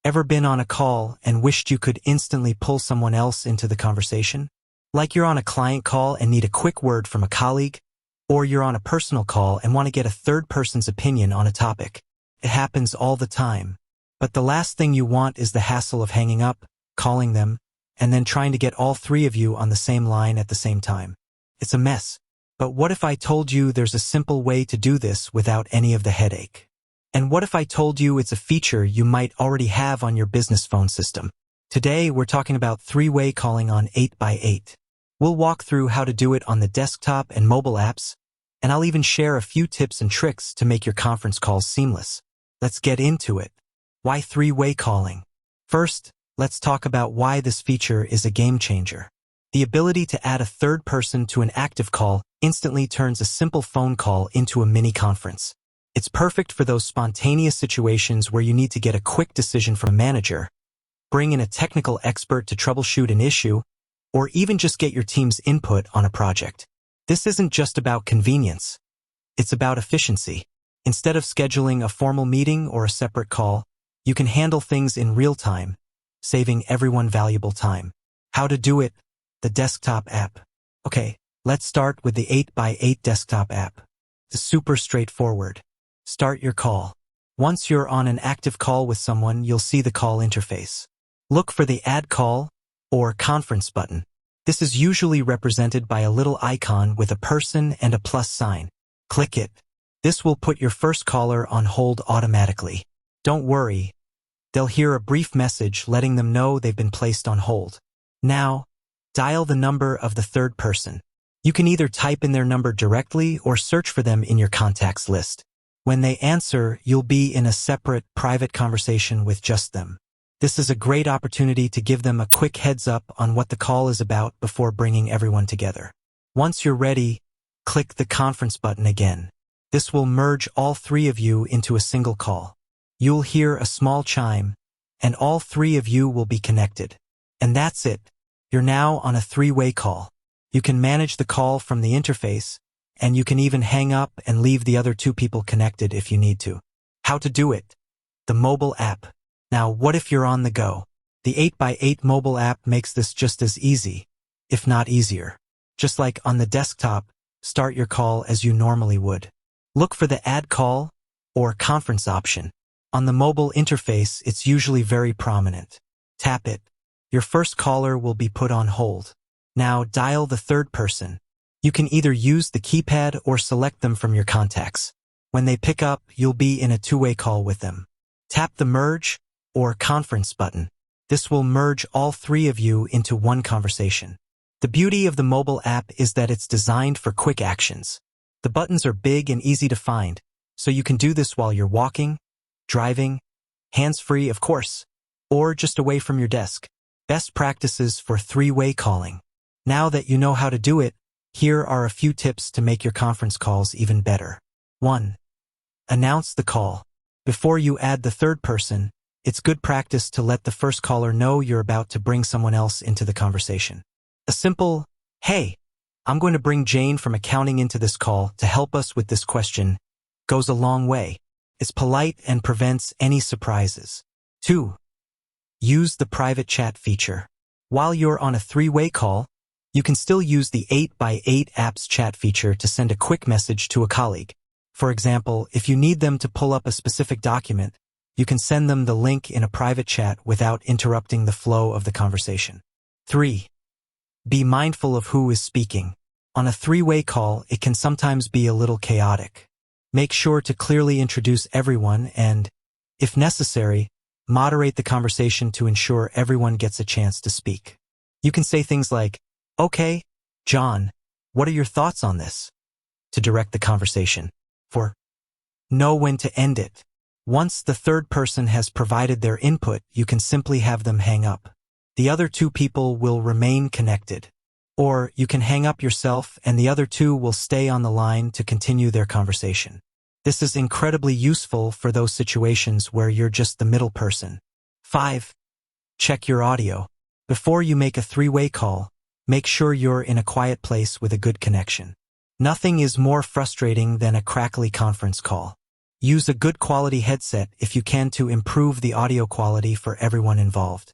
Ever been on a call and wished you could instantly pull someone else into the conversation? Like you're on a client call and need a quick word from a colleague? Or you're on a personal call and want to get a third person's opinion on a topic? It happens all the time. But the last thing you want is the hassle of hanging up, calling them, and then trying to get all three of you on the same line at the same time. It's a mess. But what if I told you there's a simple way to do this without any of the headache? And what if I told you it's a feature you might already have on your business phone system? Today, we're talking about three-way calling on 8x8. We'll walk through how to do it on the desktop and mobile apps, and I'll even share a few tips and tricks to make your conference calls seamless. Let's get into it. Why three-way calling? First, let's talk about why this feature is a game changer. The ability to add a third person to an active call instantly turns a simple phone call into a mini conference. It's perfect for those spontaneous situations where you need to get a quick decision from a manager, bring in a technical expert to troubleshoot an issue, or even just get your team's input on a project. This isn't just about convenience. It's about efficiency. Instead of scheduling a formal meeting or a separate call, you can handle things in real time, saving everyone valuable time. How to do it? The desktop app. Okay, let's start with the 8x8 desktop app. It's super straightforward. Start your call. Once you're on an active call with someone, you'll see the call interface. Look for the Add Call or Conference button. This is usually represented by a little icon with a person and a plus sign. Click it. This will put your first caller on hold automatically. Don't worry. They'll hear a brief message letting them know they've been placed on hold. Now, dial the number of the third person. You can either type in their number directly or search for them in your contacts list. When they answer, you'll be in a separate, private conversation with just them. This is a great opportunity to give them a quick heads up on what the call is about before bringing everyone together. Once you're ready, click the conference button again. This will merge all three of you into a single call. You'll hear a small chime, and all three of you will be connected. And that's it. You're now on a three-way call. You can manage the call from the interface, and you can even hang up and leave the other two people connected if you need to. How to do it? The mobile app. Now, what if you're on the go? The 8x8 mobile app makes this just as easy, if not easier. Just like on the desktop, start your call as you normally would. Look for the Add Call or Conference option. On the mobile interface, it's usually very prominent. Tap it. Your first caller will be put on hold. Now, dial the third person. You can either use the keypad or select them from your contacts. When they pick up, you'll be in a two-way call with them. Tap the Merge or Conference button. This will merge all three of you into one conversation. The beauty of the mobile app is that it's designed for quick actions. The buttons are big and easy to find, so you can do this while you're walking, driving, hands-free, of course, or just away from your desk. Best practices for three-way calling. Now that you know how to do it, here are a few tips to make your conference calls even better. 1. Announce the call. Before you add the third person, it's good practice to let the first caller know you're about to bring someone else into the conversation. A simple, "Hey, I'm going to bring Jane from accounting into this call to help us with this question," goes a long way. It's polite and prevents any surprises. 2. Use the private chat feature. While you're on a three-way call, you can still use the 8x8 app's chat feature to send a quick message to a colleague. For example, if you need them to pull up a specific document, you can send them the link in a private chat without interrupting the flow of the conversation. 3. Be mindful of who is speaking. On a three-way call, it can sometimes be a little chaotic. Make sure to clearly introduce everyone and, if necessary, moderate the conversation to ensure everyone gets a chance to speak. You can say things like, "Okay, John, what are your thoughts on this?" to direct the conversation. 4. Know when to end it. Once the third person has provided their input, you can simply have them hang up. The other two people will remain connected. Or you can hang up yourself and the other two will stay on the line to continue their conversation. This is incredibly useful for those situations where you're just the middle person. 5. Check your audio. Before you make a three-way call, make sure you're in a quiet place with a good connection. Nothing is more frustrating than a crackly conference call. Use a good quality headset if you can to improve the audio quality for everyone involved.